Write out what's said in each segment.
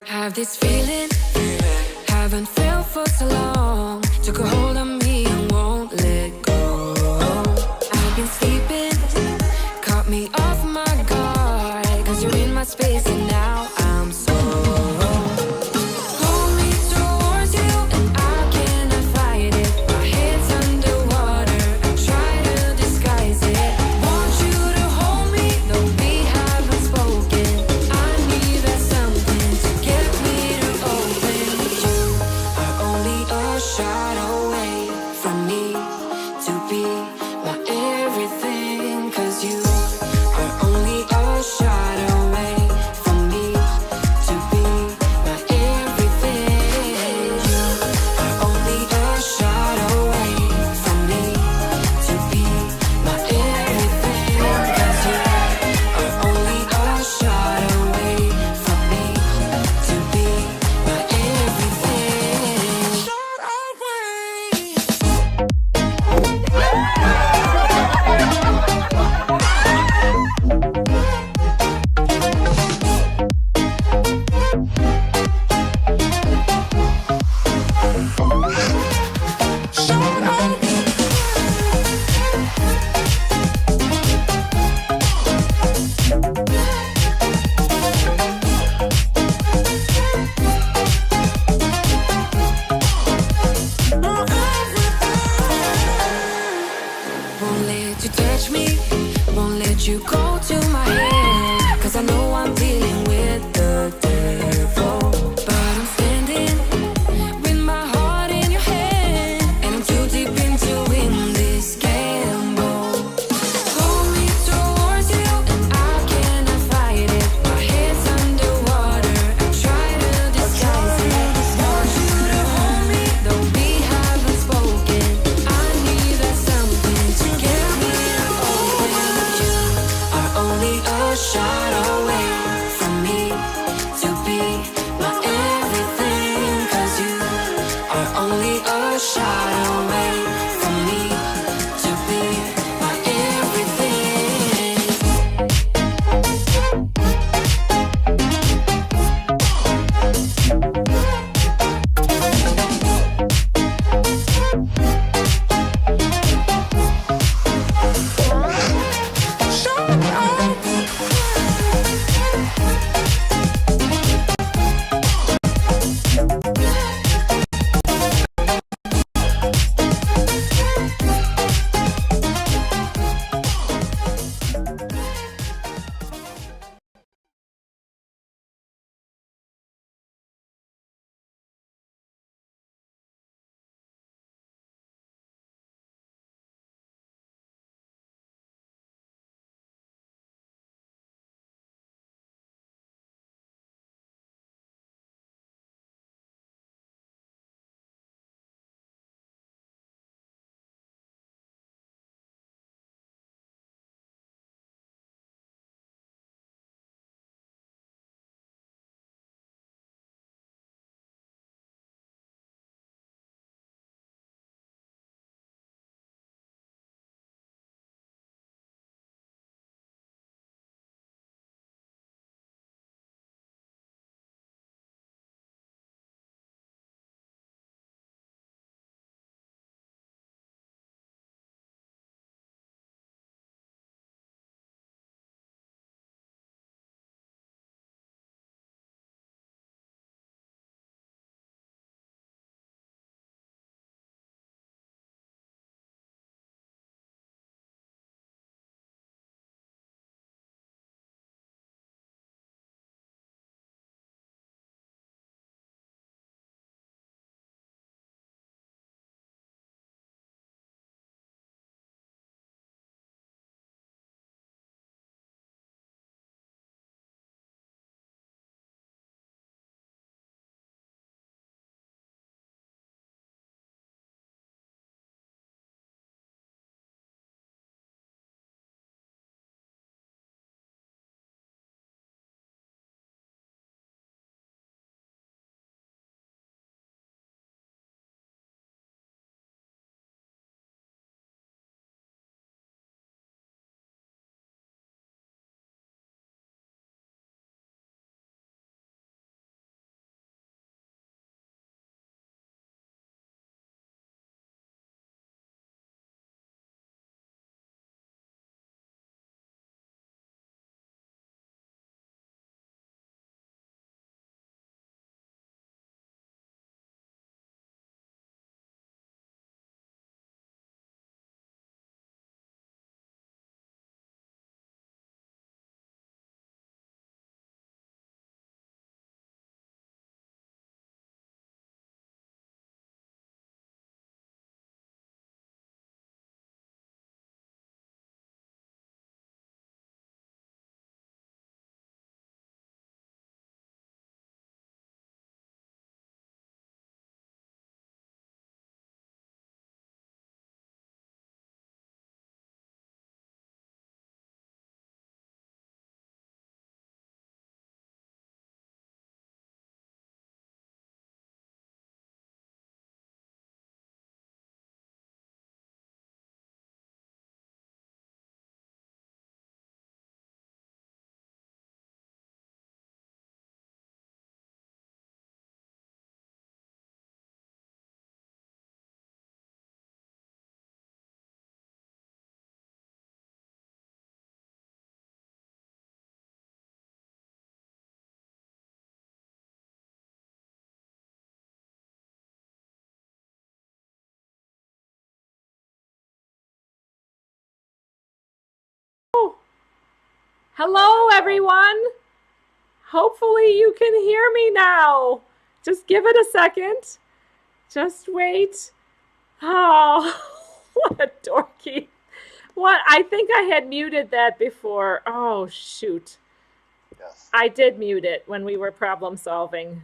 Have this feeling, haven't felt for so long. Took a hold on me and won't let go. I've been sleeping, caught me off my guard. Cause you're in my space and now I'm so pull me towards you and I cannot fight it. My head's underwater, I try to disguise it. Want you to hold me, though we haven't spoken. I need that something to get me to open. You are only a shot away from me to be my everything. Cause you are only a shot away from me to be my everything. You are only a shot away from me to be my everything. Cause you are only a shot away from me to be my everything. Shot won't let you touch me, won't let you go to my head. Cause I know I'm dealing with the devil. But I'm standing with my heart in your hand, and I'm too deep into in this gamble. Pull me towards you and I cannot fight it. My head's underwater, I try to disguise it. Want you to hold me, though we haven't spoken. I need that something to get me to open. You are only Hello, everyone. Hopefully you can hear me now. Just give it a second. Just wait. Oh, what a dorky. What? I think I had muted that before. Oh, shoot. Yes. I did mute it when we were problem solving.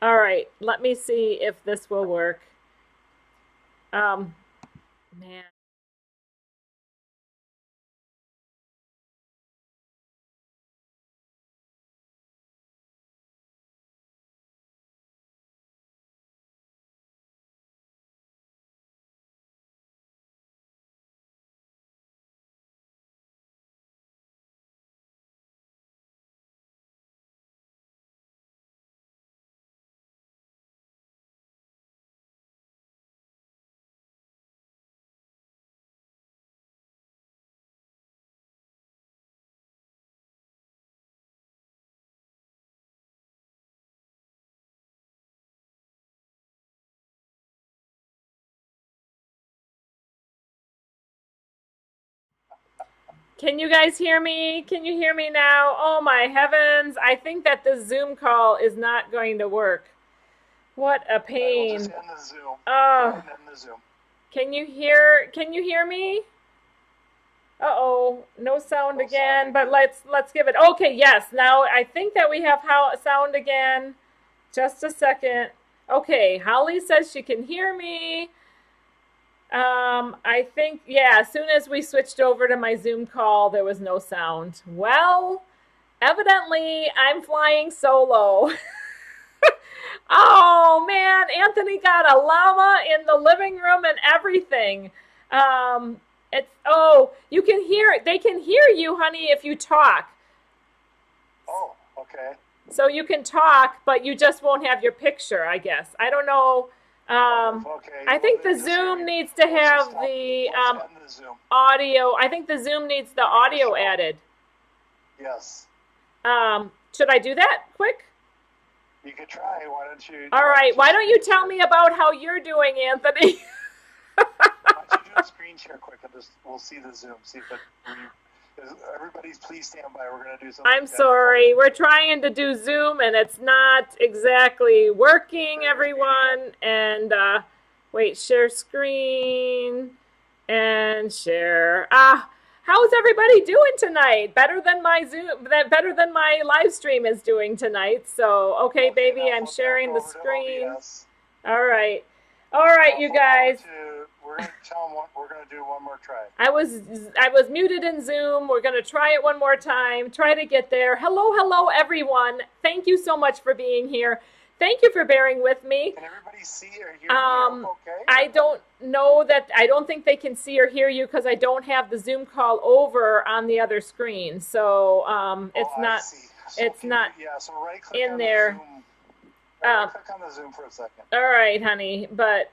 All right, let me see if this will work. Man. Can you guys hear me? Can you hear me now? Oh my heavens. I think that the Zoom call is not going to work. What a We'll pain. just end the Zoom. Go Oh, ahead and end the Zoom. can you hear me? Uh-oh, no sound No again, sound but again. let's give it. Okay, yes. Now I think that we have sound again. Just a second. Okay, Holly says she can hear me. I think, yeah, as soon as we switched over to my Zoom call, there was no sound. Well, evidently I'm flying solo. Oh man, Anthony got a llama in the living room and everything. Um, you can hear, they can hear you, honey, if you talk. Oh, okay. So you can talk, but you just won't have your picture, I guess. I don't know. Okay. I think the Just hear Zoom me. needs to Let's just have stop. the Let's end the Zoom. audio. I think the Zoom needs the audio added. Yes. Should I do that quick? You could try. Why don't you? All right. Why don't you tell me about how you're doing, Anthony? Why don't you do a screen share quick and we'll see the Zoom. See if it. Everybody's please stand by. We're gonna do something. I'm sorry. We're trying to do Zoom and it's not exactly working, everyone. And wait, share screen and share. How's everybody doing tonight? Better than my Zoom, better than my live stream is doing tonight. So, okay, baby, I'm sharing the screen. All right. All right, you guys. We're gonna tell them we're gonna do one more try. I was muted in Zoom. We're going to try it one more time. Try to get there. Hello, everyone. Thank you so much for being here. Thank you for bearing with me. Can everybody see or hear me? Okay. I don't know that. I don't think they can see or hear you because I don't have the Zoom call over on the other screen. So it's not. So it's not. Yeah. So right click in on there. The Zoom. Right click on the Zoom for a second. All right, honey. But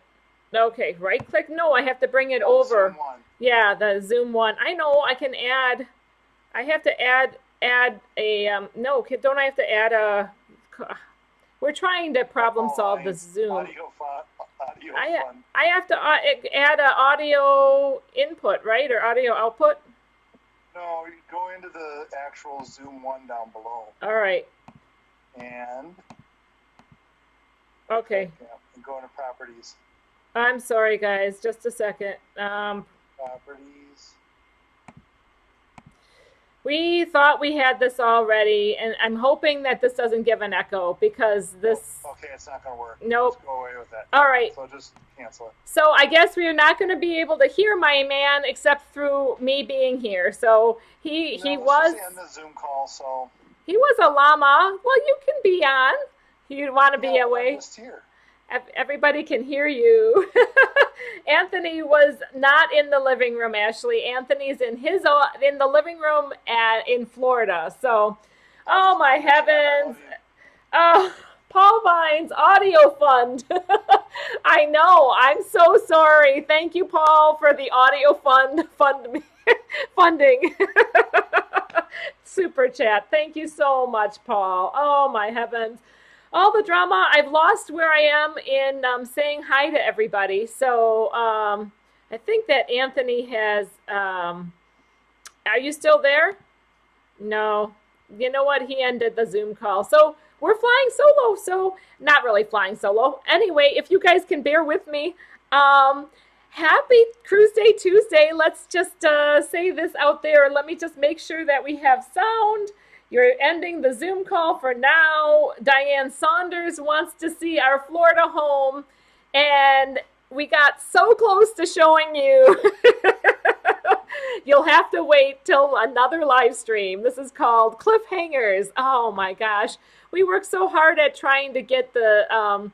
okay, right click. No, I have to bring it over. Zoom one. Yeah, the Zoom one. I know. I can add. I have to add a no. Don't I have to add a? We're trying to problem solve the Zoom. Audio fun. I have to add an audio input, right, or audio output. No, you go into the actual Zoom one down below. All right. And. Okay. Yeah, and go into properties. I'm sorry, guys. Just a second. Properties. We thought we had this already, and I'm hoping that this doesn't give an echo because this. Okay, it's not going to work. Nope. Just go away with that. All right. So just cancel it. So I guess we're not going to be able to hear my man except through me being here. So he was. Just end the Zoom call. So. He was a llama. Well, you can be on. You want to be away. I'm just here. Everybody can hear you. Anthony was not in the living room, Ashley. Anthony's in the living room in Florida. So, oh my heavens. Oh, Paul Vines Audio Fund. I know. I'm so sorry. Thank you, Paul, for the audio funding. Super chat. Thank you so much, Paul. Oh my heavens. All the drama. I've lost where I am in saying hi to everybody. So I think that Anthony has. Are you still there? No, you know what? He ended the Zoom call. So we're flying solo. So not really flying solo. Anyway, if you guys can bear with me, um, happy Cruiseday Tuesday. Let's just say this out there. Let me just make sure that we have sound. You're ending the Zoom call for now. Diane Saunders wants to see our Florida home, and we got so close to showing you. You'll have to wait till another live stream. This is called Cliffhangers. Oh my gosh. We worked so hard at trying to get the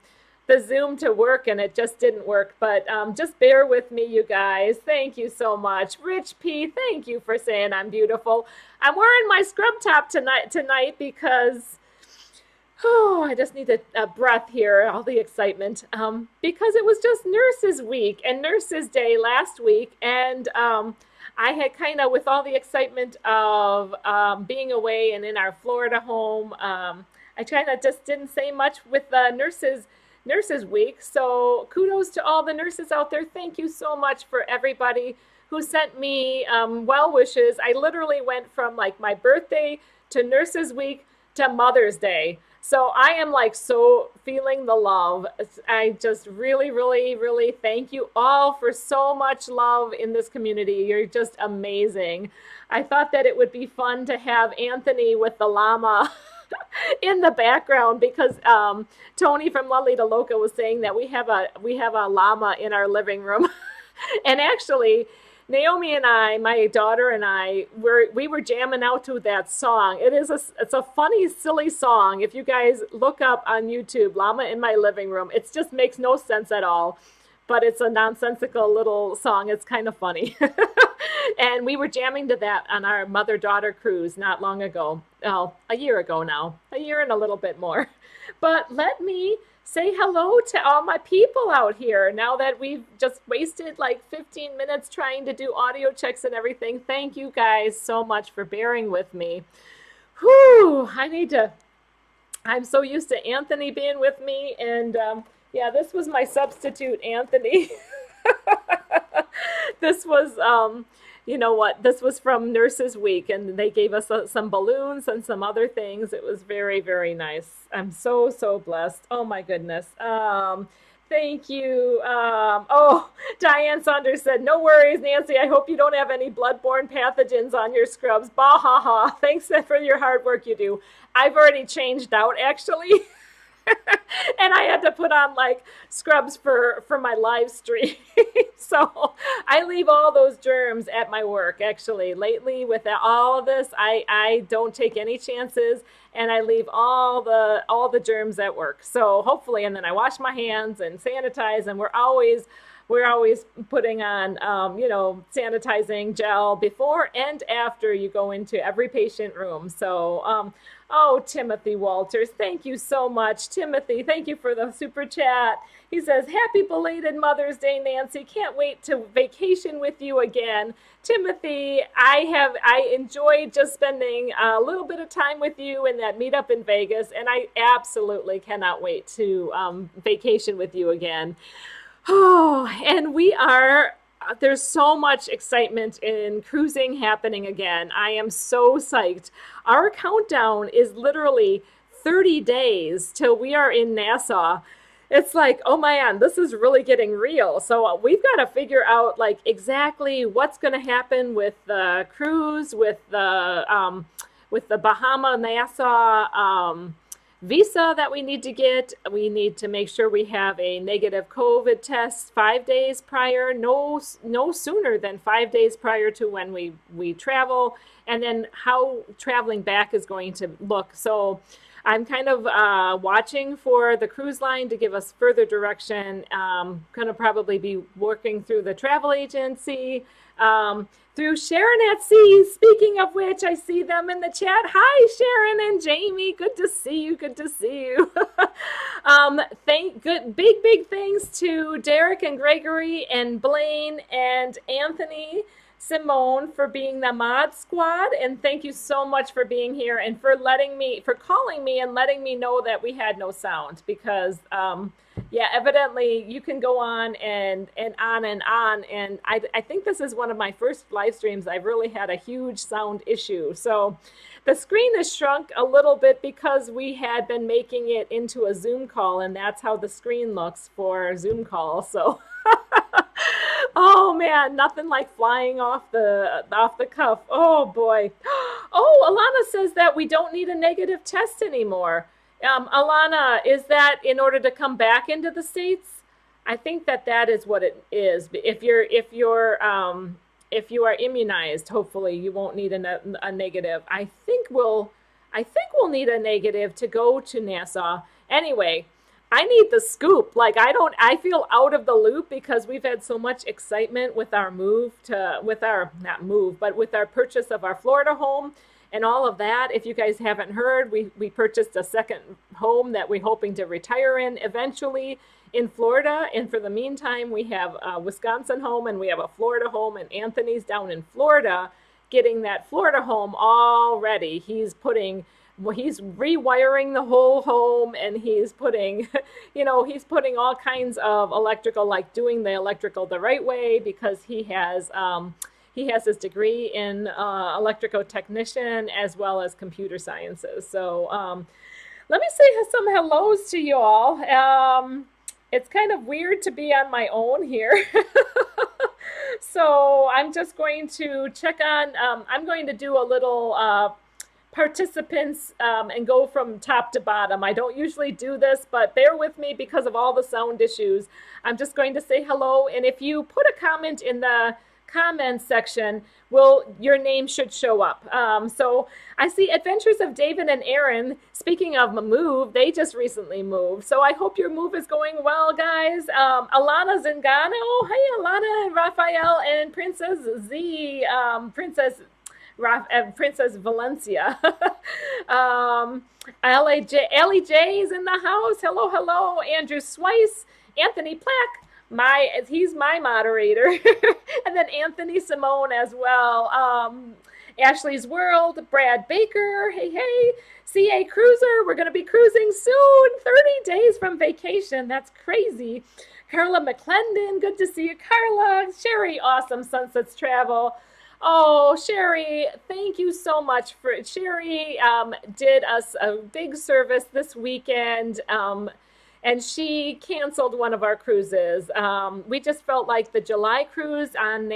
Zoom to work, and it just didn't work. But just bear with me, you guys. Thank you so much. Rich P, thank you for saying I'm beautiful. I'm wearing my scrub top tonight because oh, I just need a breath here, all the excitement. Because it was just Nurses Week and Nurses Day last week, and I had kind of, with all the excitement of being away and in our Florida home, I kind of just didn't say much with the Nurses Week. So kudos to all the nurses out there. Thank you so much for everybody who sent me well wishes. I literally went from like my birthday to Nurses Week to Mother's Day. So I am like so feeling the love. I just really, really, really thank you all for so much love in this community. You're just amazing. I thought that it would be fun to have Anthony with the llama in the background because Tony from Lolita Loca was saying that we have a llama in our living room. And actually, Naomi and I, my daughter and I, we were jamming out to that song. It's a funny, silly song. If you guys look up on YouTube, Llama in My Living Room, it just makes no sense at all. But it's a nonsensical little song. It's kind of funny. And we were jamming to that on our mother-daughter cruise not long ago. Oh, a year ago now. A year and a little bit more. But let me say hello to all my people out here now that we've just wasted like 15 minutes trying to do audio checks and everything. Thank you guys so much for bearing with me. Whew, I'm so used to Anthony being with me, and yeah, this was my substitute, Anthony. This was, you know what, this was from Nurses Week, and they gave us some balloons and some other things. It was very, very nice. I'm so, so blessed. Oh my goodness. Thank you. Oh, Diane Saunders said, no worries, Nancy. I hope you don't have any bloodborne pathogens on your scrubs. Bah ha ha. Thanks for your hard work you do. I've already changed out, actually. And I had to put on like scrubs for my live stream. So I leave all those germs at my work. Actually, lately with all of this, I don't take any chances, and I leave all the germs at work. So hopefully, and then I wash my hands and sanitize, and we're always putting on, sanitizing gel before and after you go into every patient room. So, oh, Timothy Walters, thank you so much. Timothy, thank you for the super chat. He says, happy belated Mother's Day, Nancy. Can't wait to vacation with you again. Timothy, I enjoyed just spending a little bit of time with you in that meetup in Vegas, and I absolutely cannot wait to vacation with you again. Oh, and there's so much excitement in cruising happening again. I am so psyched. Our countdown is literally 30 days till we are in Nassau. It's like, oh man, this is really getting real. So we've got to figure out like exactly what's going to happen with the cruise, with the Bahama Nassau visa that we need to get. We need to make sure we have a negative COVID test 5 days prior, no sooner than 5 days prior to when we travel, and then how traveling back is going to look. So I'm kind of watching for the cruise line to give us further direction. Going to probably be working through the travel agency, through Sharon at Sea. Speaking of which, I see them in the chat. Hi, Sharon and Jamie. Good to see you. Good to see you. Big thanks to Derek and Gregory and Blaine and Anthony Simone for being the mod squad, and thank you so much for being here and for calling me and letting me know that we had no sound, because yeah, evidently you can go on and on and on, and I think this is one of my first live streams I've really had a huge sound issue. So the screen has shrunk a little bit because we had been making it into a Zoom call, and that's how the screen looks for Zoom call. So oh man, nothing like flying off the cuff. Oh boy. Oh, Alana says that we don't need a negative test anymore. Alana, is that in order to come back into the States? I think that is what it is. If you are immunized, hopefully you won't need a negative. I think we'll need a negative to go to Nassau. Anyway, I need the scoop. Like, I feel out of the loop because we've had so much excitement with our with our purchase of our Florida home and all of that. If you guys haven't heard, we purchased a second home that we're hoping to retire in eventually in Florida. And for the meantime, we have a Wisconsin home and we have a Florida home, and Anthony's down in Florida getting that Florida home all ready. He's rewiring the whole home, and he's putting, he's putting all kinds of electrical, like doing the electrical the right way, because he has his degree in electrical technician as well as computer sciences. So let me say some hellos to you all. It's kind of weird to be on my own here. So I'm just going to check on, I'm going to do a little participants and go from top to bottom. I don't usually do this, but bear with me because of all the sound issues. I'm just going to say hello, and if you put a comment in the comments section, your name should show up. So I see Adventures of David and Aaron. Speaking of a move, they just recently moved. So I hope your move is going well, guys. Alana Zingano, hey Alana, and Raphael, and Princess Z, Princess Valencia. Ellie J is in the house. Hello, hello. Andrew Swice, Anthony Plack. He's my moderator. And then Anthony Simone as well. Ashley's World, Brad Baker, hey. CA Cruiser, we're going to be cruising soon. 30 days from vacation. That's crazy. Carla McClendon, good to see you. Carla, Sherry, awesome. Sunsets Travel. Oh, Sherry, thank you so much. Sherry did us a big service this weekend, and she canceled one of our cruises. We just felt like the July cruise on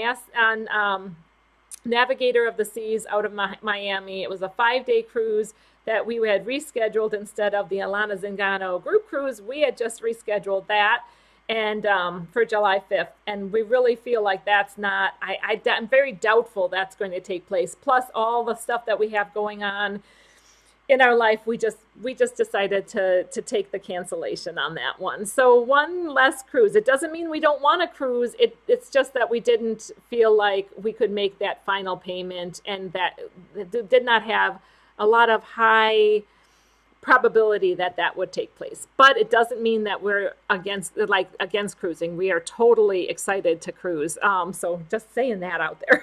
Navigator of the Seas out of Miami, it was a 5-day cruise that we had rescheduled instead of the Alana Zingano group cruise. We had just rescheduled that, and for July 5th, and we really feel like that's not, I'm very doubtful that's going to take place. Plus all the stuff that we have going on in our life, we just decided to take the cancellation on that one. So one less cruise. It doesn't mean we don't want to cruise. It's just that we didn't feel like we could make that final payment, and that it did not have a lot of high probability that would take place. But it doesn't mean that we're against cruising. We are totally excited to cruise. So just saying that out there.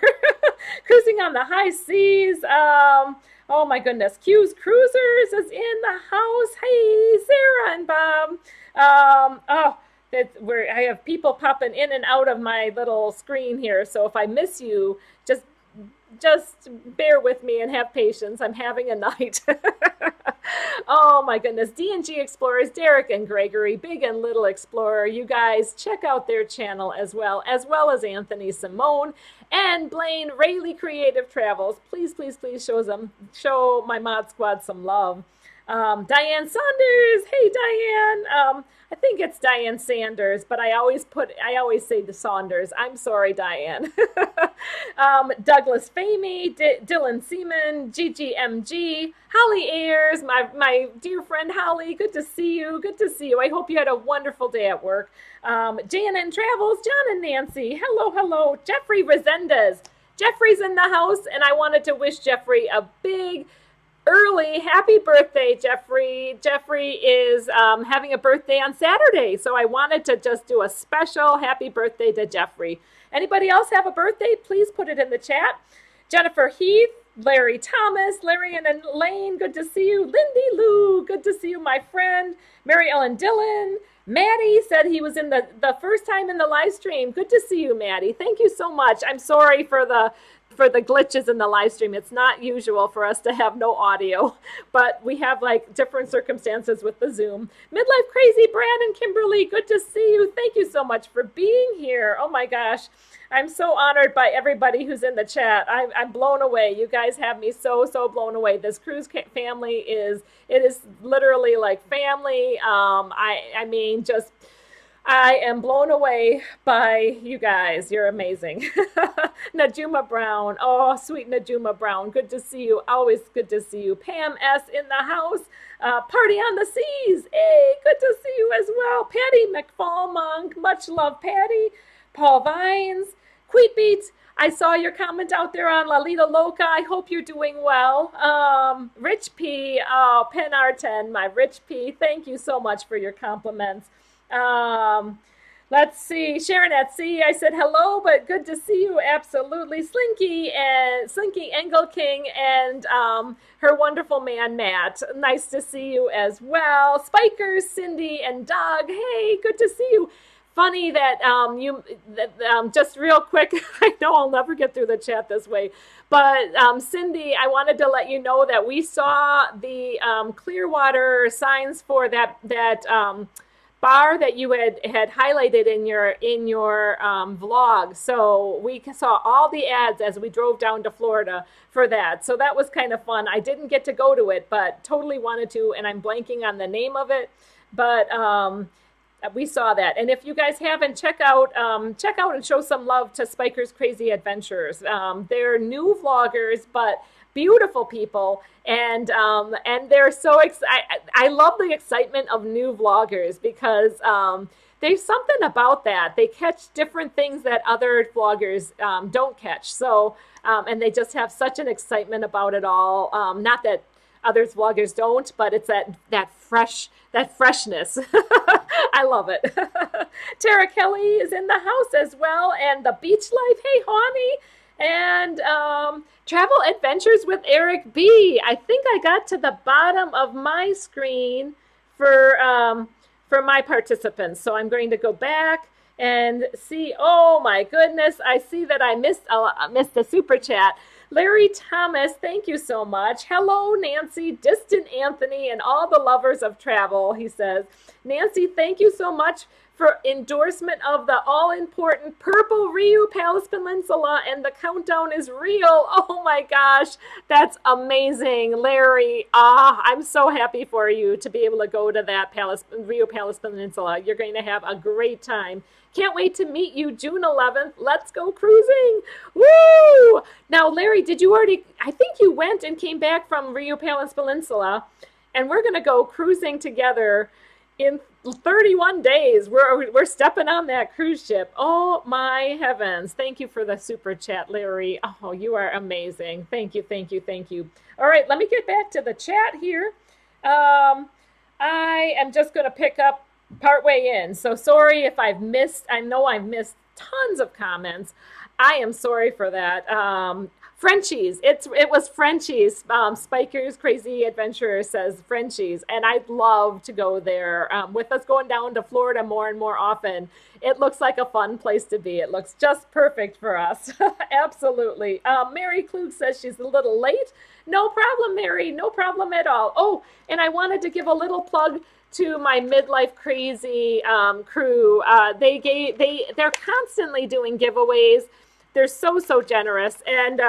Cruising on the high seas. Oh my goodness. Q's Cruisers is in the house. Hey, Sarah and Bob. I have people popping in and out of my little screen here. So if I miss you, just bear with me and have patience. I'm having a night. Oh my goodness. D&G Explorers, Derek and Gregory, Big and Little Explorer. You guys check out their channel as well as Anthony Simone and Blaine Rayleigh Creative Travels. Please show my mod squad some love. Diane Saunders. Hey, Diane. I think it's Diane Sanders, but I always say the Saunders. I'm sorry, Diane. Douglas Famey, Dylan Seaman, GGMG, Holly Ayers, my dear friend Holly. Good to see you. I hope you had a wonderful day at work. JNN Travels, John and Nancy. Hello. Jeffrey Resendez. Jeffrey's in the house, and I wanted to wish Jeffrey a big early happy birthday, Jeffrey. Jeffrey is having a birthday on Saturday, so I wanted to just do a special happy birthday to Jeffrey. Anybody else have a birthday? Please put it in the chat. Jennifer Heath, Larry Thomas, Larry and Elaine, good to see you. Lindy Lou, good to see you, my friend. Mary Ellen Dillon. Maddie said he was in the first time in the live stream. Good to see you, Maddie. Thank you so much. I'm sorry for the glitches in the live stream. It's not usual for us to have no audio, but we have like different circumstances with the Zoom. Midlife Crazy, Brandon, Kimberly, good to see you. Thank you so much for being here. Oh my gosh. I'm so honored by everybody who's in the chat. I'm blown away. You guys have me so blown away. This cruise family is literally like family. I mean, just I am blown away by you guys. You're amazing. Najuma Brown. Oh, sweet Najuma Brown. Good to see you. Always good to see you. Pam S. in the house. Party on the Seas. Hey, good to see you as well. Patty McFall-Monk. Much love, Patty. Paul Vines. Queet Beats. I saw your comment out there on Lalita Loca. I hope you're doing well. Rich P. Oh, Pen R10. My Rich P. Thank you so much for your compliments. Let's see, Sharon at Sea, I said hello, but good to see you, absolutely. Slinky Engel King and her wonderful man, Matt. Nice to see you as well. Spikers, Cindy and Doug, hey, good to see you. Funny that just real quick, I know I'll never get through the chat this way, but Cindy, I wanted to let you know that we saw the Clearwater signs for that bar that you had highlighted in your vlog. So we saw all the ads as we drove down to Florida for that. So that was kind of fun. I didn't get to go to it, but totally wanted to, and I'm blanking on the name of it. But we saw that. And if you guys haven't, check out and show some love to Spiker's Crazy Adventures. They're new vloggers, but beautiful people, and they're so I love the excitement of new vloggers because there's something about that. They catch different things that other vloggers don't catch. So and they just have such an excitement about it all. Not that others vloggers don't, but it's that freshness. I love it. Tara Kelly is in the house as well, and the beach life. Hey, Honey. And Travel Adventures with Eric B. I think I got to the bottom of my screen for my participants. So I'm going to go back and see. Oh my goodness. I see that I missed the super chat. Larry Thomas, thank you so much. Hello, Nancy, Distant Anthony, and all the lovers of travel, he says. Nancy, thank you so much for endorsement of the all-important Purple Riu Palace Peninsula, and the countdown is real. Oh my gosh, that's amazing, Larry. I'm so happy for you to be able to go to that Riu Palace Peninsula. You're going to have a great time. Can't wait to meet you June 11th. Let's go cruising. Woo! Now, Larry, did you already, I think you went and came back from Riu Palace Peninsula, and we're going to go cruising together in 31 days. We're stepping on that cruise ship. Oh my heavens. Thank you for the super chat, Larry. Oh, you are amazing. Thank you, thank you, thank you. All right, let me get back to the chat here. I am just going to pick up partway in. So sorry if I know I've missed tons of comments. I am sorry for that. Frenchies. It was Frenchies. Spiker's Crazy Adventure says Frenchies, and I'd love to go there. With us going down to Florida more and more often, it looks like a fun place to be. It looks just perfect for us. Absolutely. Mary Klug says she's a little late. No problem, Mary. No problem at all. Oh, and I wanted to give a little plug to my Midlife Crazy crew. They're constantly doing giveaways. They're so generous, and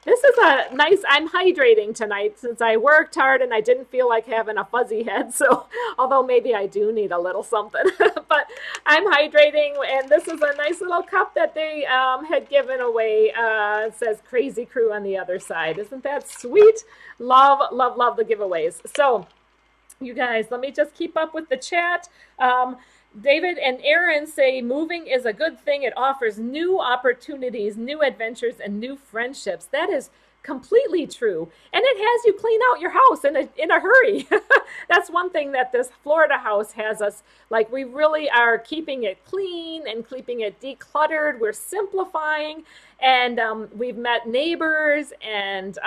this is a nice, I'm hydrating tonight since I worked hard and I didn't feel like having a fuzzy head, so although maybe I do need a little something, but I'm hydrating, and this is a nice little cup that they had given away. It says Crazy Crew on the other side. Isn't that sweet? Love the giveaways. So you guys, let me just keep up with the chat. David and Aaron say moving is a good thing. It offers new opportunities, new adventures, and new friendships. That is completely true. And it has you clean out your house in a hurry. That's one thing that this Florida house has us, like, we really are keeping it clean and keeping it decluttered. We're simplifying, and we've met neighbors, and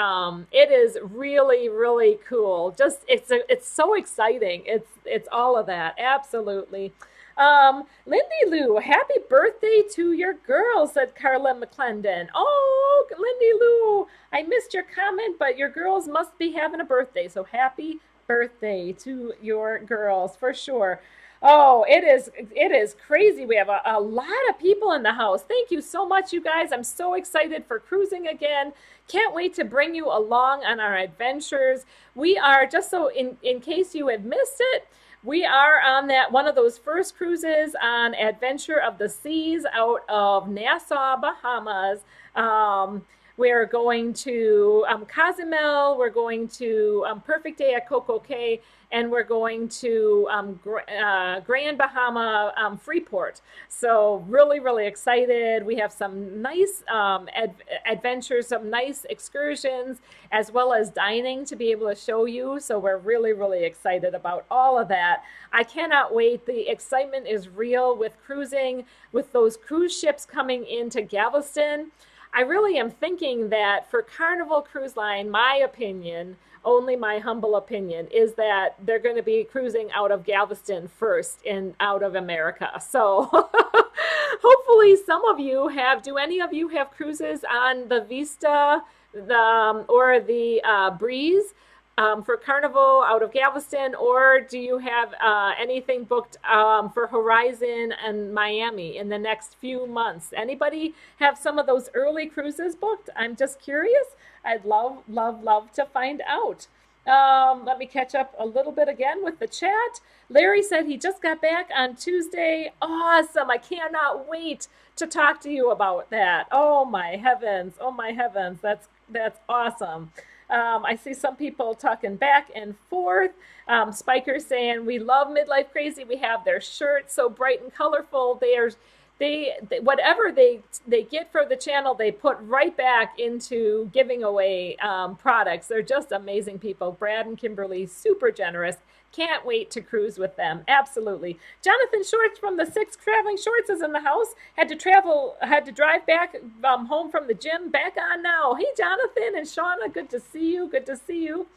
it is really, really cool. Just it's so exciting. It's all of that. Absolutely. Lindy Lou, happy birthday to your girl, said Carla McClendon. Oh, Lindy Lou, I missed your comment, but your girls must be having a birthday. So happy birthday to your girls for sure. Oh, it is crazy. We have a lot of people in the house. Thank you so much, you guys. I'm so excited for cruising again. Can't wait to bring you along on our adventures. We are, just so in case you have missed it, we are on that one of those first cruises on Adventure of the Seas out of Nassau, Bahamas. We're going to Cozumel, we're going to Perfect Day at Coco Cay, and we're going to Grand Bahama Freeport. So really, really excited. We have some nice adventures, some nice excursions, as well as dining to be able to show you. So we're really, really excited about all of that. I cannot wait. The excitement is real with cruising, with those cruise ships coming into Galveston. I really am thinking that for Carnival Cruise Line, my opinion, only my humble opinion, is that they're going to be cruising out of Galveston first and out of America. So hopefully some of you have, do any of you have cruises on the Vista or the Breeze? For Carnival out of Galveston, or do you have anything booked for Horizon and Miami in the next few months? Anybody have some of those early cruises booked? I'm just curious. I'd love, love, love to find out. Let me catch up a little bit again with the chat. Larry said he just got back on Tuesday. Awesome. I cannot wait to talk to you about that. Oh my heavens. Oh my heavens. That's awesome. I see some people talking back and forth. Spiker saying, we love Midlife Crazy. We have their shirts so bright and colorful. They whatever they get for the channel, they put right back into giving away products. They're just amazing people. Brad and Kimberly, super generous. Can't wait to cruise with them. Absolutely. Jonathan Shorts from the Six Traveling Shorts is in the house. Had to drive back home from the gym. Back on now. Hey, Jonathan and Shauna, good to see you. Good to see you.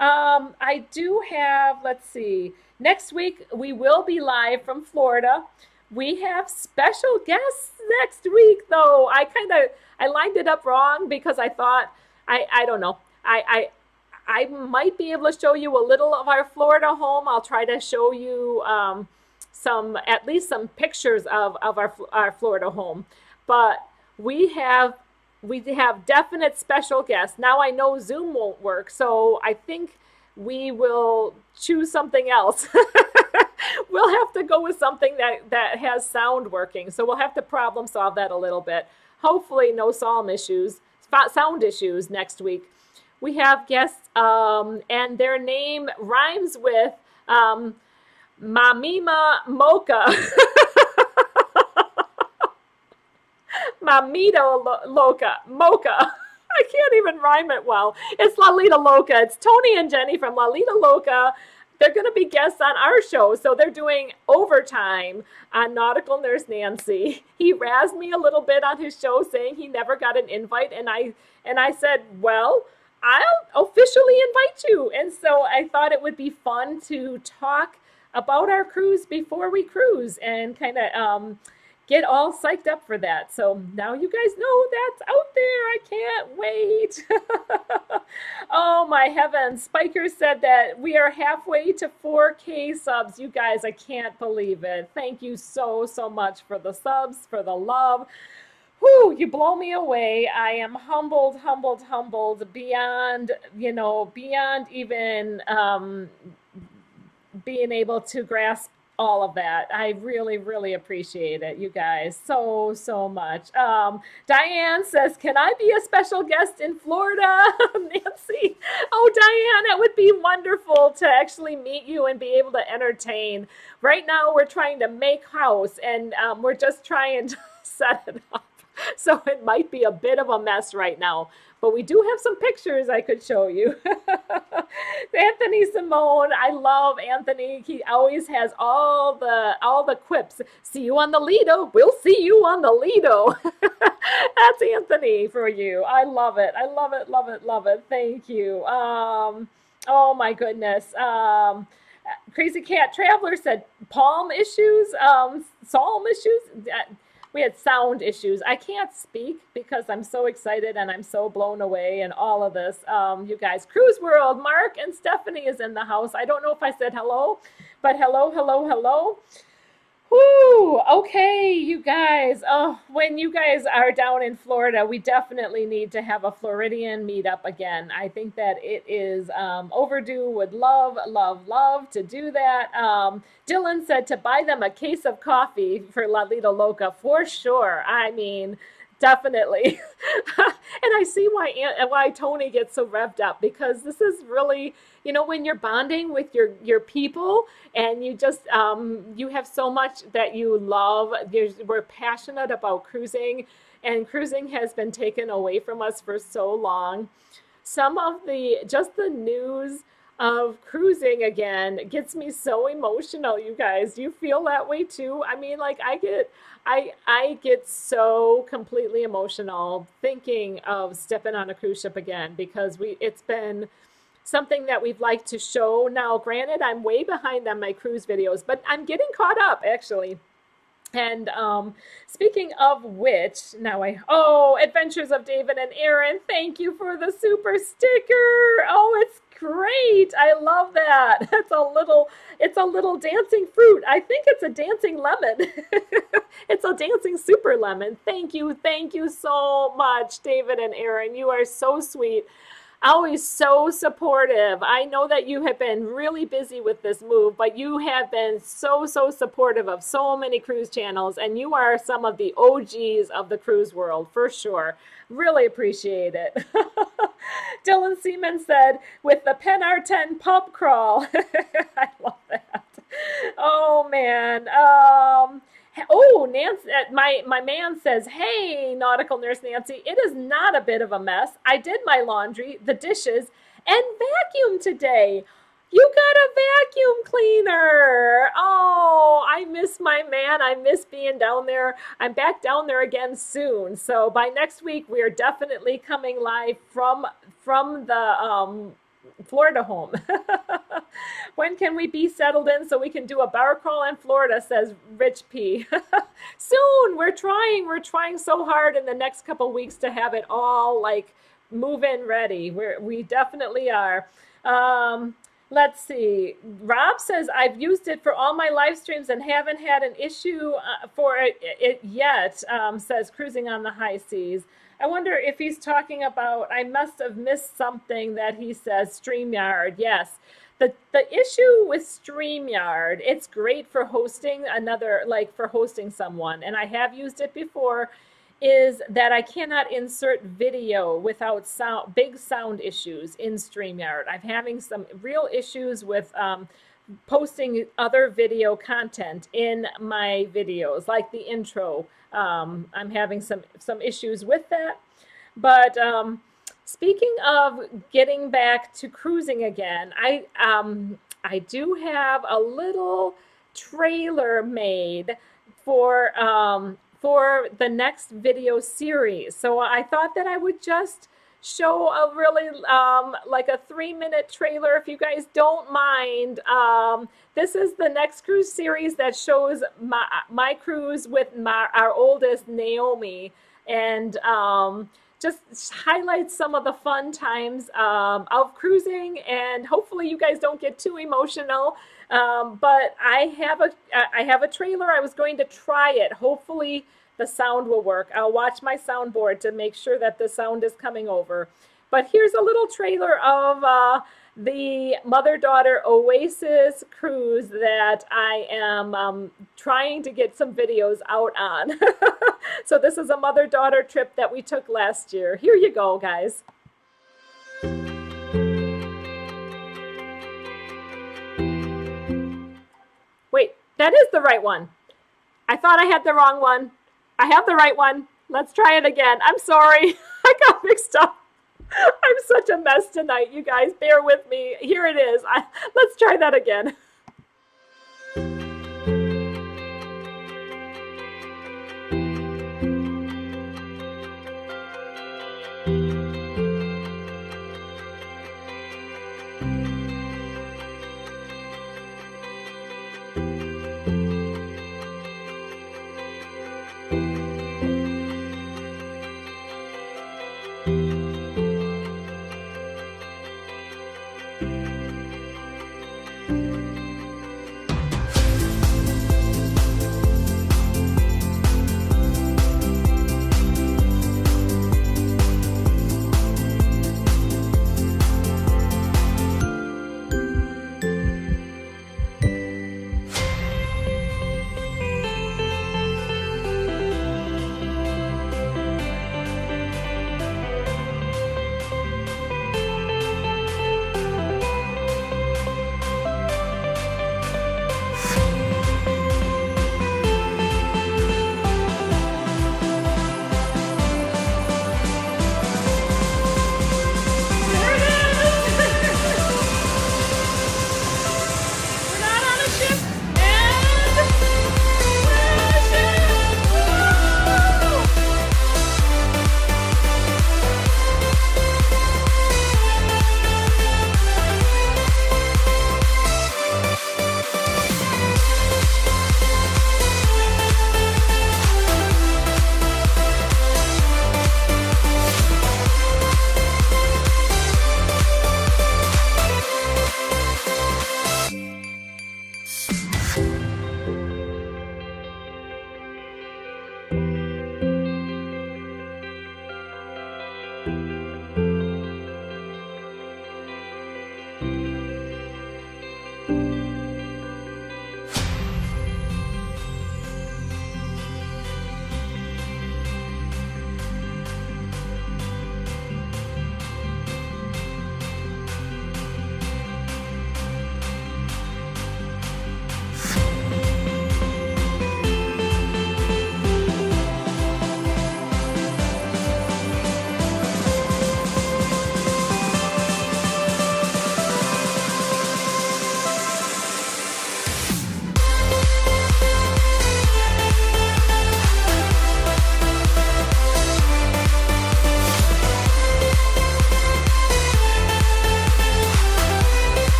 I do have, let's see, next week we will be live from Florida. We have special guests next week, though. I lined it up wrong because I thought, I don't know. I might be able to show you a little of our Florida home. I'll try to show you at least some pictures of our Florida home. But we have definite special guests. Now I know Zoom won't work, so I think we will choose something else. We'll have to go with something that has sound working. So we'll have to problem solve that a little bit. Hopefully no sound issues next week. We have guests, and their name rhymes with Mamima Mocha. Mamito Loca. Mocha. I can't even rhyme it well. It's Lalita Loca. It's Tony and Jenny from Lalita Loca. They're going to be guests on our show, so they're doing overtime on Nautical Nurse Nancy. He razzed me a little bit on his show saying he never got an invite, and I said, well, I'll officially invite you. And so I thought it would be fun to talk about our cruise before we cruise and kind of get all psyched up for that. So now you guys know that's out there. I can't wait. Oh my heavens. Spiker said that we are halfway to 4K subs. You guys, I can't believe it. Thank you so, so much for the subs, for the love. Whew, you blow me away. I am humbled beyond even being able to grasp all of that. I really, really appreciate it, you guys, so, so much. Diane says, can I be a special guest in Florida? Nancy, oh, Diane, it would be wonderful to actually meet you and be able to entertain. Right now, we're trying to make house, and we're just trying to set it up. So it might be a bit of a mess right now, but we do have some pictures I could show you. Anthony Simone, I love Anthony. He always has all the quips. See you on the Lido. We'll see you on the Lido. That's Anthony for you. I love it. I love it, love it, love it. Thank you. Oh my goodness. Crazy Cat Traveler said palm issues, psalm issues. We had sound issues. I can't speak because I'm so excited and I'm so blown away and all of this. You guys, Cruise World, Mark and Stephanie is in the house. I don't know if I said hello, but hello, hello, hello. Whoo, okay, you guys. Oh, when you guys are down in Florida, we definitely need to have a Floridian meetup again. I think that it is overdue. Would love, love, love to do that. Dylan said to buy them a case of coffee for La Lita Loca for sure. I mean, definitely. And I see why Tony gets so revved up, because this is really, when you're bonding with your people and you just you have so much that you love. We're passionate about cruising, and cruising has been taken away from us for so long. Some of the news of cruising again gets me so emotional, you guys. You feel that way too? I mean, like I get so completely emotional thinking of stepping on a cruise ship again, because it's been something that we've liked to show. Now, granted, I'm way behind on my cruise videos, but I'm getting caught up actually. And speaking of which, Adventures of David and Aaron, thank you for the super sticker. Oh, it's great. I love that. It's a little dancing fruit. I think it's a dancing lemon. It's a dancing super lemon. Thank you so much, David and Aaron. You are so sweet. Always so supportive. I know that you have been really busy with this move, but you have been so supportive of so many cruise channels, and you are some of the OGs of the cruise world for sure. Really appreciate it. Dylan Seaman said, with the Pen R10 pub crawl. I love that. Oh man. Nancy, my man says, hey, Nautical Nurse Nancy, it is not a bit of a mess. I did my laundry, the dishes, and vacuum today. You got a vacuum cleaner. Oh, I miss my man. I miss being down there. I'm back down there again soon. So by next week, we are definitely coming live from the Florida home. When can we be settled in so we can do a bar crawl in Florida, says Rich P. Soon. We're trying so hard in the next couple weeks to have it all like move-in ready. We definitely are. Let's see. Rob says, I've used it for all my live streams and haven't had an issue for it yet, says Cruising on the High Seas. I wonder if he's talking about, I must have missed something that he says, StreamYard. Yes. The issue with StreamYard, it's great for hosting for hosting someone, and I have used it before, is that I cannot insert video without big sound issues in StreamYard. I'm having some real issues with posting other video content in my videos, like the intro. I'm having some issues with that. But speaking of getting back to cruising again, I do have a little trailer made for the next video series. So I thought that I would just show a really like a 3-minute trailer, if you guys don't mind. This is the next cruise series that shows my cruise with our oldest, Naomi, and just highlights some of the fun times of cruising, and hopefully you guys don't get too emotional. But I have a trailer. I was going to try it. Hopefully the sound will work. I'll watch my soundboard to make sure that the sound is coming over. But here's a little trailer of the mother-daughter Oasis cruise that I am trying to get some videos out on. So this is a mother-daughter trip that we took last year. Here you go, guys. Wait, that is the right one. I thought I had the wrong one. I have the right one. Let's try it again. I'm sorry. I got mixed up. I'm such a mess tonight, you guys. Bear with me. Here it is. Let's try that again.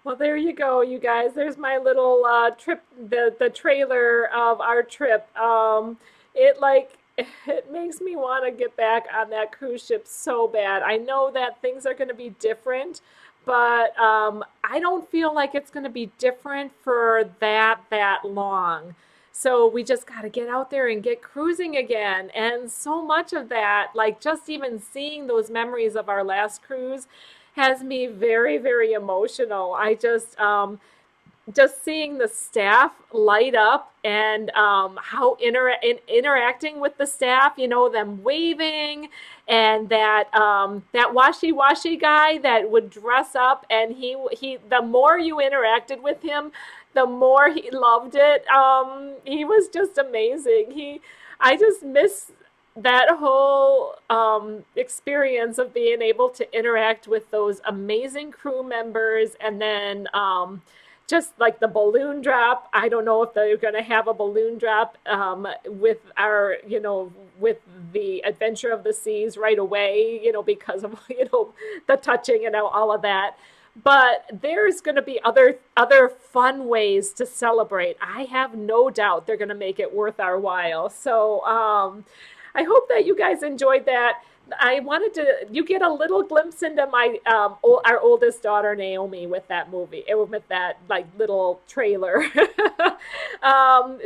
Well, there you go, you guys. There's my little trip, the trailer of our trip. It like it makes me want to get back on that cruise ship so bad. I know that things are going to be different, but I don't feel like it's going to be different for that long. So we just got to get out there and get cruising again. And so much of that, like just even seeing those memories of our last cruise has me very, very emotional. I just seeing the staff light up and how interacting with the staff, you know, them waving, and that washy guy that would dress up, and he the more you interacted with him, the more he loved it. He was just amazing. I just miss that whole experience of being able to interact with those amazing crew members, and then just like the balloon drop. I don't know if they're going to have a balloon drop with our, you know, with the Adventure of the Seas right away, you know, because of, you know, the touching and all of that. But there's going to be other fun ways to celebrate. I have no doubt they're going to make it worth our while. So I hope that you guys enjoyed that. I wanted to, you get a little glimpse into my, our oldest daughter, Naomi, with that movie, with that like little trailer.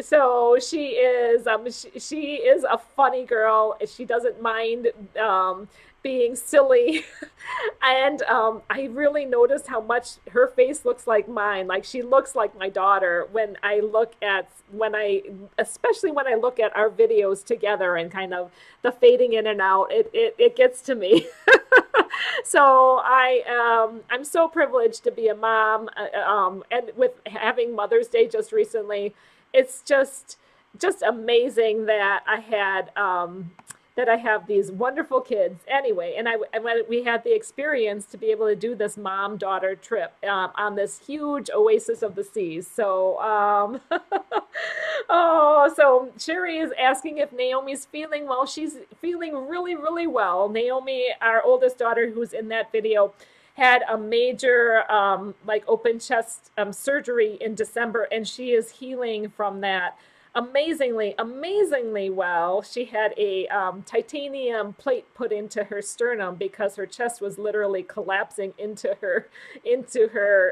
So she is a funny girl. She doesn't mind, being silly. And I really noticed how much her face looks like mine. Like she looks like my daughter especially when I look at our videos together and kind of the fading in and out, it gets to me. So I'm so privileged to be a mom, and with having Mother's Day just recently, it's just amazing that I have these wonderful kids anyway. And when we had the experience to be able to do this mom-daughter trip on this huge oasis of the seas. So, so Sherry is asking if Naomi's feeling well. She's feeling really, really well. Naomi, our oldest daughter, who's in that video, had a major like open chest surgery in December, and she is healing from that amazingly well. She had a titanium plate put into her sternum because her chest was literally collapsing into her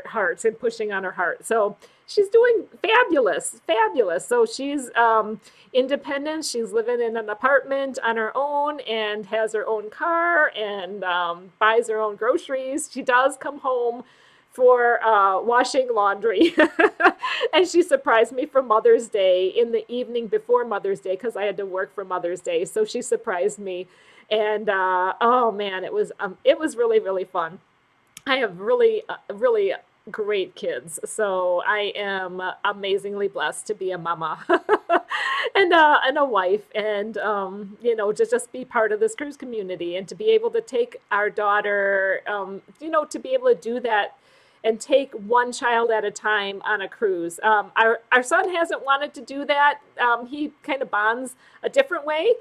heart and pushing on her heart. So she's doing fabulous. So she's independent. She's living in an apartment on her own and has her own car and buys her own groceries. She does come home for washing laundry. And she surprised me for Mother's Day in the evening before Mother's Day because I had to work for Mother's Day. So she surprised me. And oh man, it was really, really fun. I have really great kids. So I am amazingly blessed to be a mama and a wife, and to just be part of this cruise community and to be able to take our daughter, to be able to do that and take one child at a time on a cruise. Our son hasn't wanted to do that. He kind of bonds a different way.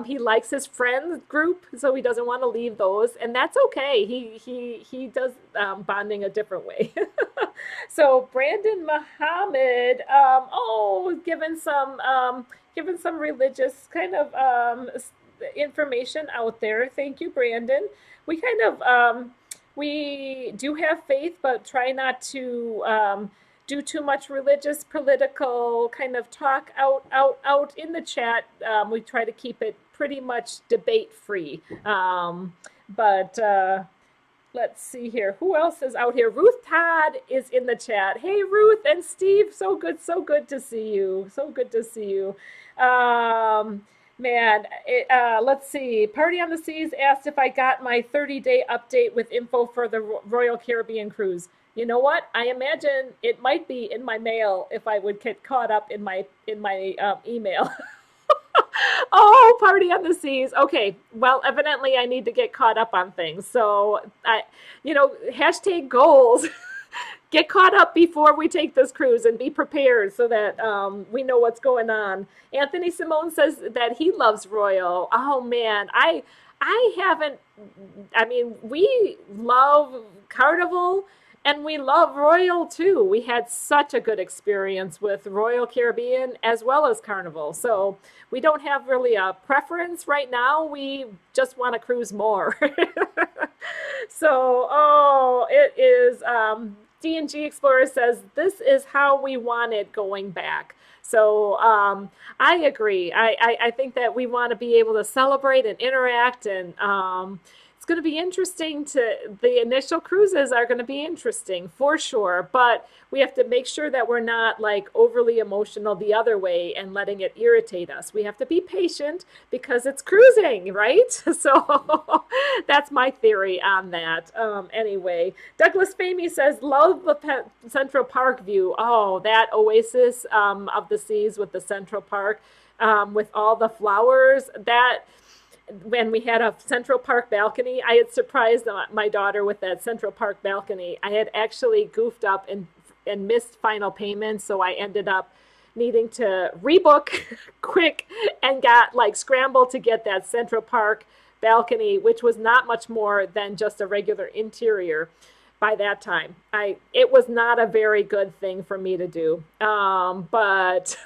He likes his friend group, so he doesn't want to leave those, and that's okay. He does bonding a different way. So Brandon Muhammad, given some religious kind of information out there. Thank you, Brandon. We do have faith, but try not to do too much religious, political kind of talk out in the chat. We try to keep it pretty much debate free. But let's see here. Who else is out here? Ruth Todd is in the chat. Hey, Ruth and Steve. So good to see you. So good to see you. Let's see. Party on the Seas asked if I got my 30-day update with info for the Royal Caribbean cruise. You know what? I imagine it might be in my mail if I would get caught up in my email. Oh, Party on the Seas. Okay. Well, evidently I need to get caught up on things. So hashtag goals. Get caught up before we take this cruise and be prepared so that we know what's going on. Anthony Simone says that he loves Royal. Oh man, I haven't. I mean, we love Carnival and we love Royal too. We had such a good experience with Royal Caribbean as well as Carnival. So we don't have really a preference right now. We just want to cruise more. So, it is. D&G Explorer says, this is how we want it going back. So I agree. I think that we want to be able to celebrate and interact, and it's going to be interesting. The initial cruises are going to be interesting for sure, but we have to make sure that we're not like overly emotional the other way and letting it irritate us. We have to be patient because it's cruising, right? So that's my theory on that. Anyway, Douglas Famey says, love the Central Park view. Oh, that oasis of the seas with the Central Park with all the flowers. When we had a Central Park balcony, I had surprised my daughter with that Central Park balcony. I had actually goofed up and missed final payment, so I ended up needing to rebook quick and got scrambled to get that Central Park balcony, which was not much more than just a regular interior. by that time. It was not a very good thing for me to do, but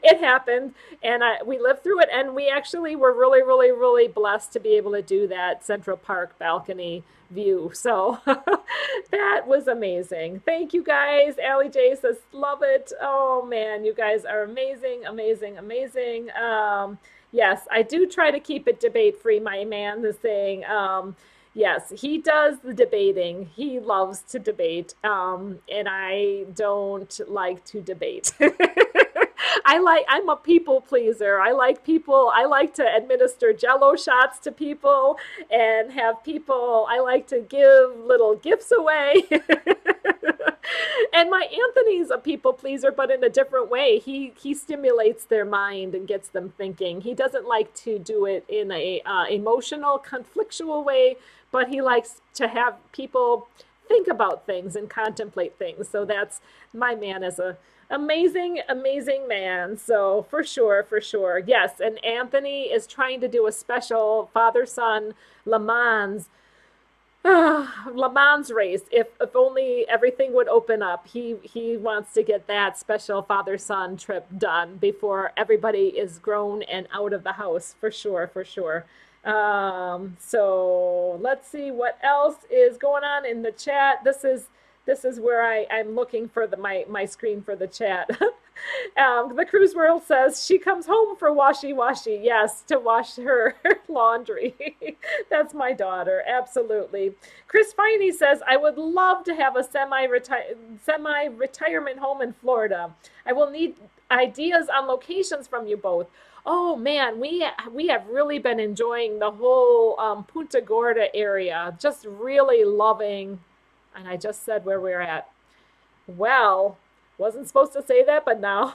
it happened, and we lived through it, and we actually were really, really, really blessed to be able to do that Central Park balcony view. So that was amazing. Thank you guys. Allie J says, love it. Oh man, you guys are amazing, amazing, amazing. Yes, I do try to keep it debate free. My man is saying, yes, he does the debating. He loves to debate, and I don't like to debate. I'm a people pleaser. I like people. I like to administer Jello shots to people and have people. I like to give little gifts away. And my Anthony's a people pleaser, but in a different way. He stimulates their mind and gets them thinking. He doesn't like to do it in a emotional, conflictual way, but he likes to have people think about things and contemplate things. So that's, my man is a amazing, amazing man. So for sure, for sure. Yes, and Anthony is trying to do a special father-son Le Mans race. If only everything would open up. He wants to get that special father-son trip done before everybody is grown and out of the house. For sure, for sure. So let's see what else is going on in the chat. This is where I'm looking for my screen for the chat. The Cruise World says she comes home for washy. Yes, to wash her laundry. That's my daughter. Absolutely. Chris Finey says, I would love to have a semi-retirement home in Florida. I will need ideas on locations from you both. Oh man, we have really been enjoying the whole Punta Gorda area. Just really loving. And I just said where we're at. Well, wasn't supposed to say that, but now.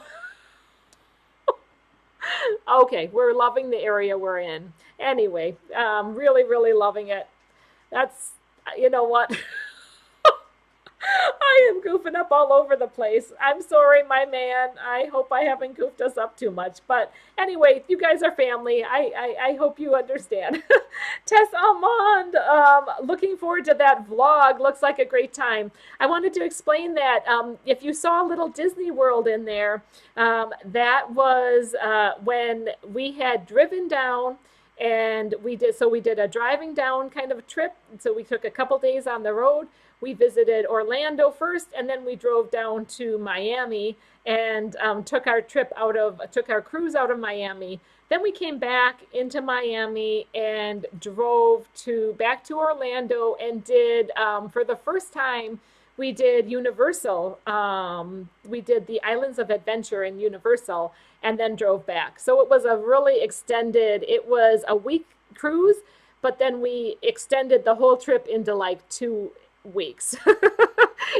Okay, we're loving the area we're in. Anyway, really, really loving it. That's, you know what? I am goofing up all over the place. I'm sorry, my man. I hope I haven't goofed us up too much. But anyway, you guys are family. I hope you understand. Tess Almond, looking forward to that vlog. Looks like a great time. I wanted to explain that if you saw a little Disney World in there, that was when we had driven down. And we did a driving down kind of a trip. So we took a couple days on the road. We visited Orlando first, and then we drove down to Miami and took our cruise out of Miami. Then we came back into Miami and drove back to Orlando and did, for the first time, we did Universal. We did the Islands of Adventure in Universal and then drove back. So it was a really extended, it was a week cruise, but then we extended the whole trip into like 2 weeks.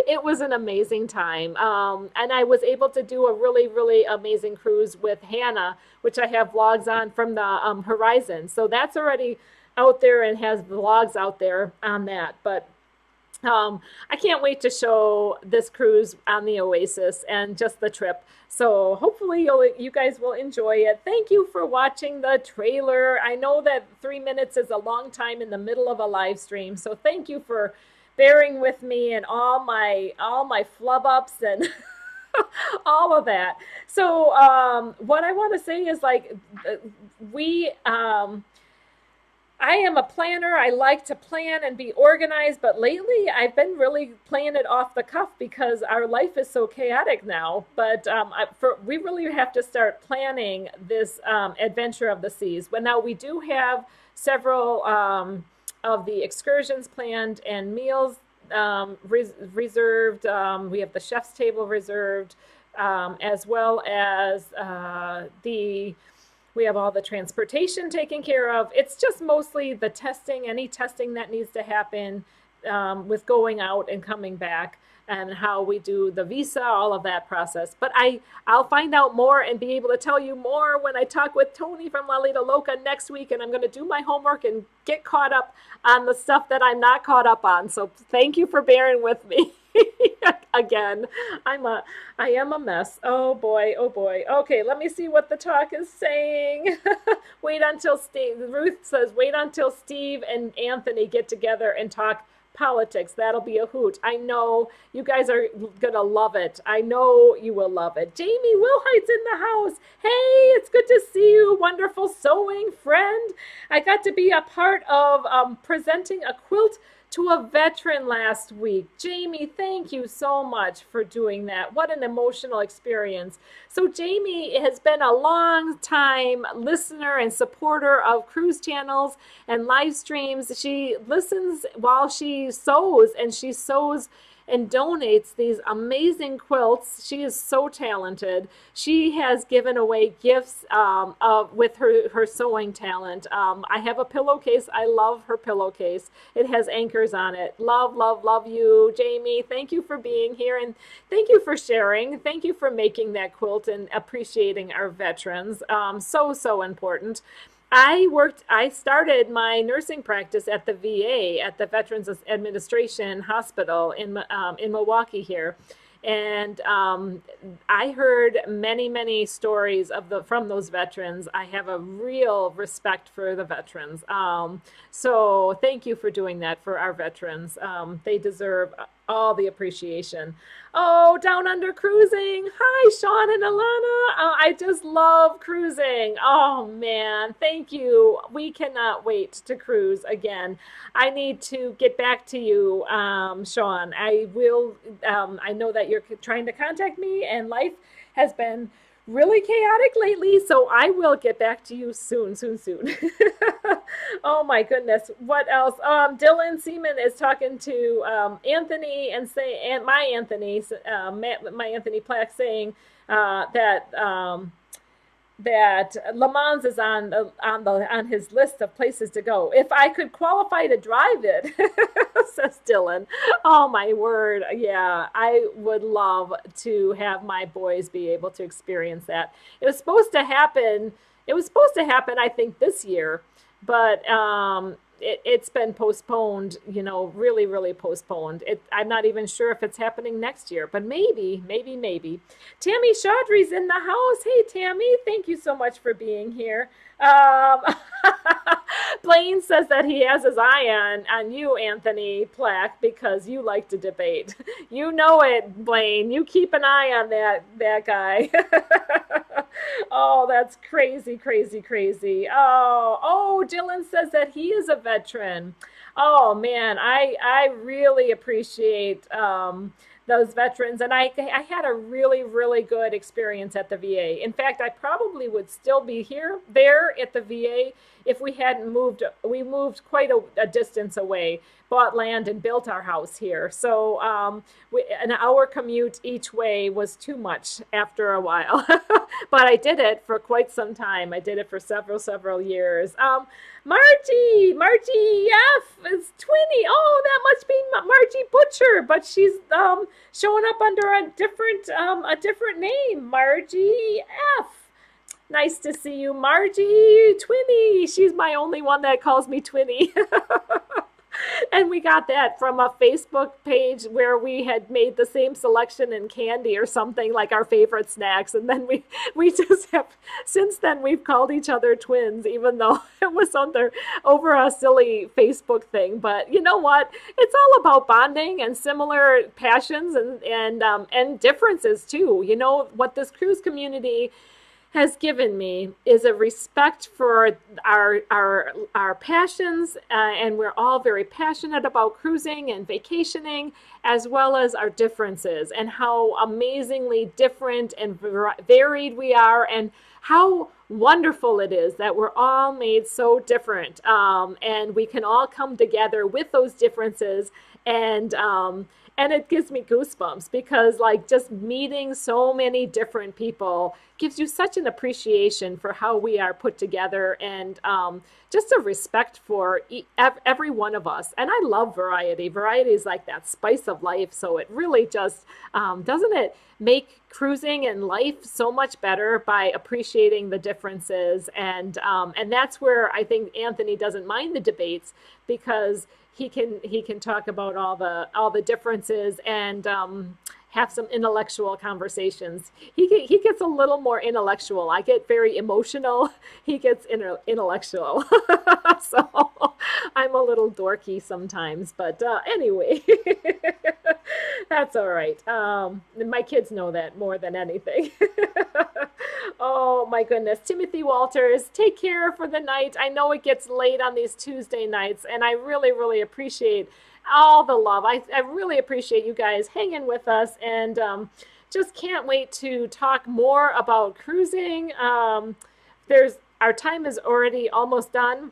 It was an amazing time. And I was able to do a really, really amazing cruise with Hannah, which I have vlogs on from the Horizon. So that's already out there and has vlogs out there on that. But I can't wait to show this cruise on the Oasis and just the trip. So hopefully you guys will enjoy it. Thank you for watching the trailer. I know that 3 minutes is a long time in the middle of a live stream. So thank you for bearing with me and all my flub ups and all of that. So what I want to say is like I am a planner. I like to plan and be organized, but lately I've been really playing it off the cuff because our life is so chaotic now. But we really have to start planning this adventure of the seas. But now we do have several of the excursions planned and meals reserved. We have the chef's table reserved, as well as we have all the transportation taken care of. It's just mostly the testing, any testing that needs to happen with going out and coming back, and how we do the visa, all of that process. But I'll find out more and be able to tell you more when I talk with Tony from Lalita Loca next week, and I'm going to do my homework and get caught up on the stuff that I'm not caught up on. So thank you for bearing with me. Again, I am a mess. Oh boy, oh boy. Okay, let me see what the talk is saying. Ruth says, wait until Steve and Anthony get together and talk politics. That'll be a hoot. I know you guys are going to love it. I know you will love it. Jamie Wilhite's in the house. Hey, it's good to see you, wonderful sewing friend. I got to be a part of presenting a quilt to a veteran last week. Jamie, thank you so much for doing that. What an emotional experience. So Jamie has been a long time listener and supporter of cruise channels and live streams. She listens while she sews, and she sews and donates these amazing quilts. She is so talented. She has given away gifts with her sewing talent. I have a pillowcase. I love her pillowcase. It has anchors on it. Love, love, love you, Jamie. Thank you for being here, and thank you for sharing. Thank you for making that quilt and appreciating our veterans. So important. I started my nursing practice at the VA, at the Veterans Administration Hospital in Milwaukee here. And I heard many stories from those veterans. I have a real respect for the veterans. So thank you for doing that for our veterans. They deserve all the appreciation. Oh, Down Under Cruising. Hi, Sean and Alana. I just love cruising. Oh, man. Thank you. We cannot wait to cruise again. I need to get back to you, Sean. I will. I know that you're trying to contact me, and life has been really chaotic lately, so I will get back to you soon. Oh my goodness, what else? Dylan Seaman is talking to Anthony and my Anthony Plack, saying that Le Mans is on his list of places to go. If I could qualify to drive it, says Dylan. Oh my word. Yeah, I would love to have my boys be able to experience that. It was supposed to happen, I think, this year, but it's been postponed, really postponed. I'm not even sure if it's happening next year, but maybe. Tammy Chaudhry's in the house. Hey, Tammy, thank you so much for being here. Blaine says that he has his eye on you, Anthony Plack, because you like to debate. You know it, Blaine. You keep an eye on that guy. Oh, that's crazy. Oh, Dylan says that he is a veteran. Oh man, I really appreciate those veterans, and I had a really good experience at the VA. In fact, I probably would still be there at the VA if we hadn't moved. We moved quite a distance away, bought land and built our house here. So an hour commute each way was too much after a while. But I did it for quite some time. I did it for several years. Margie F is Twinny. Oh, that must be Margie Butcher, but she's showing up under a different name. Margie F. Nice to see you, Margie. Twinny. She's my only one that calls me Twinny. And we got that from a Facebook page where we had made the same selection in candy or something, like our favorite snacks. And then we just have, since then we've called each other twins, even though it was over a silly Facebook thing. But you know what? It's all about bonding and similar passions and differences too. You know, what this cruise community has given me is a respect for our passions, and we're all very passionate about cruising and vacationing, as well as our differences and how amazingly different and varied we are, and how wonderful it is that we're all made so different, and we can all come together with those differences. And it gives me goosebumps because, like, just meeting so many different people gives you such an appreciation for how we are put together, and just a respect for every one of us. And I love variety. Variety is like that spice of life. So it really just, doesn't it make cruising and life so much better by appreciating the differences? And that's where I think Anthony doesn't mind the debates, because he can talk about all the differences and have some intellectual conversations. He gets a little more intellectual. I get very emotional. He gets intellectual. So, I'm a little dorky sometimes, but anyway, that's all right. My kids know that more than anything. Oh my goodness. Timothy Walters, take care for the night. I know it gets late on these Tuesday nights, and I really, really appreciate all the love. I really appreciate you guys hanging with us, and just can't wait to talk more about cruising. There's our time is already almost done.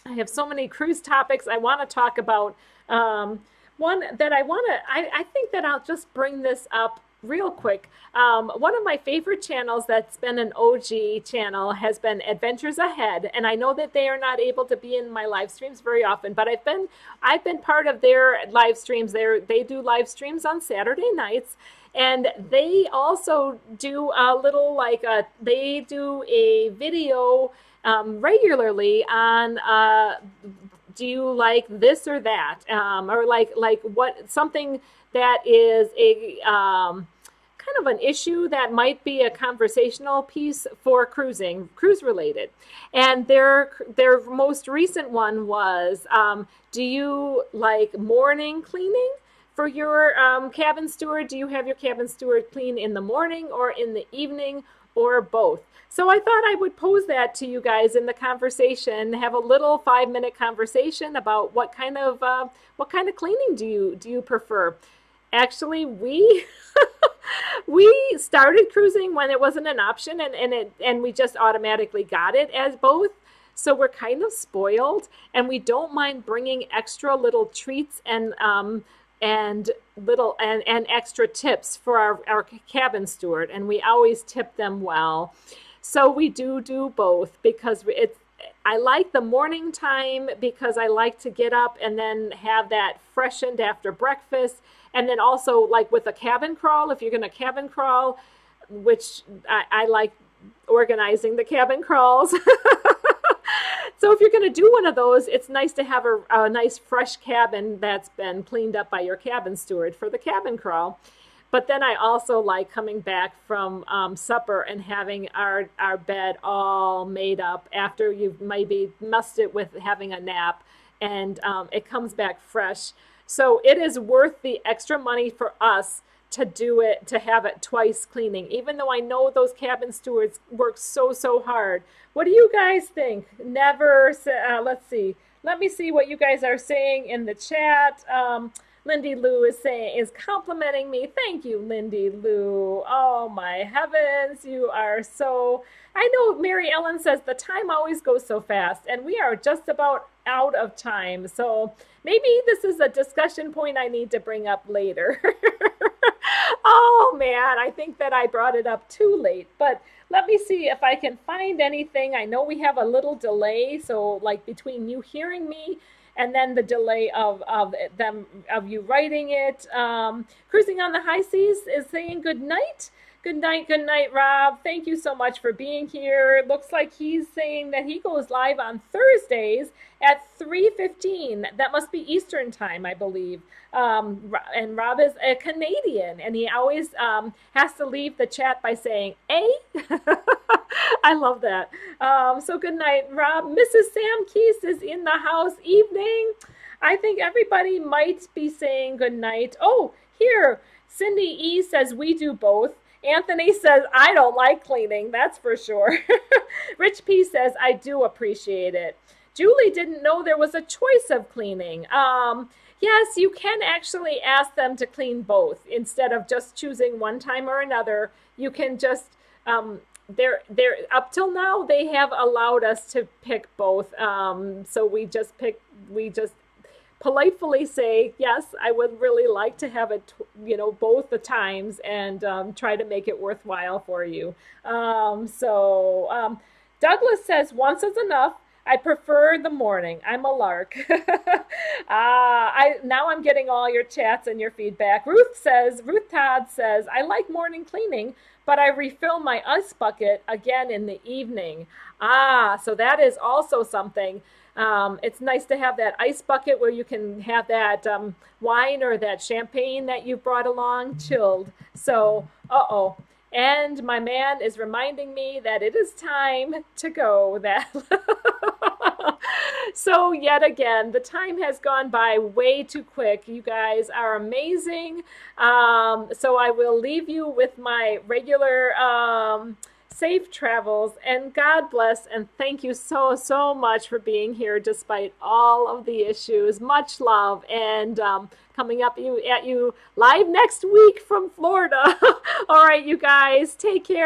I have so many cruise topics I want to talk about. One that I think that I'll just bring this up real quick. One of my favorite channels that's been an OG channel has been Adventures Ahead, and I know that they are not able to be in my live streams very often, but I've been part of their live streams. They do live streams on Saturday nights, and they also do a little they do a video regularly on do you like this or that, or like what something that is a kind of an issue that might be a conversational piece for cruise related. And their most recent one was, do you like morning cleaning for your cabin steward? Do you have your cabin steward clean in the morning or in the evening, or both? So I thought I would pose that to you guys in the conversation, have a little 5-minute conversation about what kind of cleaning do you prefer. Actually, we we started cruising when it wasn't an option, and we just automatically got it as both. So we're kind of spoiled, and we don't mind bringing extra little treats and extra tips for our cabin steward, and we always tip them well. So we do both, because I like the morning time because I like to get up and then have that freshened after breakfast. And then also, like with a cabin crawl, if you're going to cabin crawl, which I like organizing the cabin crawls. So if you're going to do one of those, it's nice to have a nice fresh cabin that's been cleaned up by your cabin steward for the cabin crawl. But then I also like coming back from supper and having our bed all made up after you've maybe messed it with having a nap, and it comes back fresh. So it is worth the extra money for us to do it, to have it twice cleaning, even though I know those cabin stewards work so hard. What do you guys think? Let's see. Let me see what you guys are saying in the chat. Lindy Lou is complimenting me. Thank you, Lindy Lou. Oh my heavens, you are so... I know Mary Ellen says the time always goes so fast, and we are just about out of time. So maybe this is a discussion point I need to bring up later. Oh man, I think that I brought it up too late, but let me see if I can find anything. I know we have a little delay, so like between you hearing me and then the delay of you writing it. Cruising on the High Seas is saying good night. Good night, Rob. Thank you so much for being here. It looks like he's saying that he goes live on Thursdays at 3:15. That must be Eastern time, I believe. And Rob is a Canadian, and he always has to leave the chat by saying, "Eh?" I love that. So good night, Rob. Mrs. Sam Keese is in the house. Evening. I think everybody might be saying good night. Oh, here. Cindy E says we do both. Anthony says, I don't like cleaning, that's for sure. Rich P says, I do appreciate it. Julie didn't know there was a choice of cleaning. Yes, you can actually ask them to clean both. Instead of just choosing one time or another, you can just, they're up till now, they have allowed us to pick both. So we just politely say, yes, I would really like to have it, both the times, and try to make it worthwhile for you. Douglas says, once is enough. I prefer the morning. I'm a lark. Now I'm getting all your chats and your feedback. Ruth Todd says, I like morning cleaning, but I refill my ice bucket again in the evening. So that is also something. It's nice to have that ice bucket where you can have that wine or that champagne that you brought along chilled. So, and my man is reminding me that it is time to go. So yet again, the time has gone by way too quick. You guys are amazing. So I will leave you with my regular safe travels, and God bless, and thank you so much for being here despite all of the issues. Much love, and coming up at you live next week from Florida. All right, you guys, take care.